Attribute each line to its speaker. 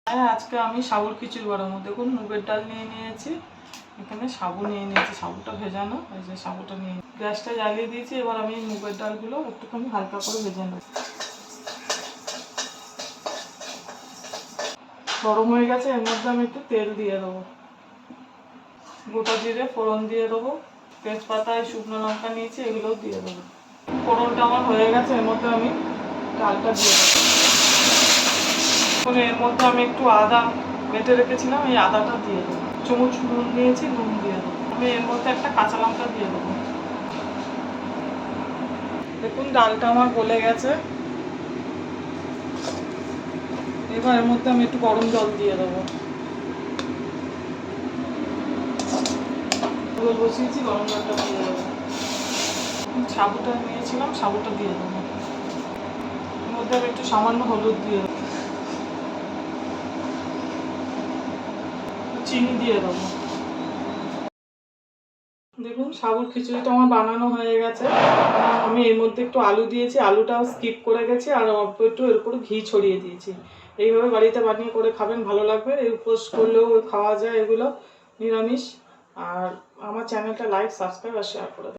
Speaker 1: হ্যাঁ, আজকে আমি সাবুর খিচুড়ি বানাবো। দেখুন মুগের ডাল নিয়ে নিয়েছি, এখানে সাবু নিয়ে নিয়েছি, সাবুটা ভেজানো। এই যে সাবুটা নিয়ে গ্যাসটা জ্বালিয়ে দিয়েছি। এবার আমি মুগের ডালগুলো একটুখানি হালকা করে ভেজে নেব। গরম হয়ে গেছে, এর মধ্যে আমি একটু তেল দিয়ে দেবো, গোটা জিরে ফোড়ন দিয়ে দেবো, তেজপাতা শুকনো লঙ্কা নিয়েছি, এগুলোও দিয়ে দেবো। ফোড়নটা আমার হয়ে গেছে, এর মধ্যে আমি ডালটা দিয়ে দেবো। এর মধ্যে আমি একটু আদা বেটে রেখেছিলাম, এই আদাটা দিয়ে দেবো। চামচ নুন দিয়েছি, নুন দিয়ে দেবো। আমি এর মধ্যে একটা কাঁচা লঙ্কা দিয়ে দেবো। দেখুন ডালটা আমার গলে গেছে। এবার এর মধ্যে আমি একটু গরম জল দিয়ে দেবো। জল বসিয়েছি, গরম জলটা দিয়ে দেবো। সাবুটা নিয়েছিলাম, সাবুটা দিয়ে দেবো। এর মধ্যে আমি একটু সামান্য হলুদ দিয়ে দেবো, চিনি দিয়ে দেবো। দেখুন সাবুর খিচুড়িটা আমার বানানো হয়ে গেছে। আমি এর মধ্যে একটু আলু দিয়েছি, আলুটাও স্কিপ করে গেছি, আর অল্প একটু এর উপরে ঘি ছড়িয়ে দিয়েছি। এইভাবে বাড়িতে বানিয়ে করে খাবেন, ভালো লাগবে। এই উপোস করলেও খাওয়া যায় এগুলো, নিরামিষ। আর আমার চ্যানেলটা লাইক, সাবস্ক্রাইব আর শেয়ার করে দেবেন।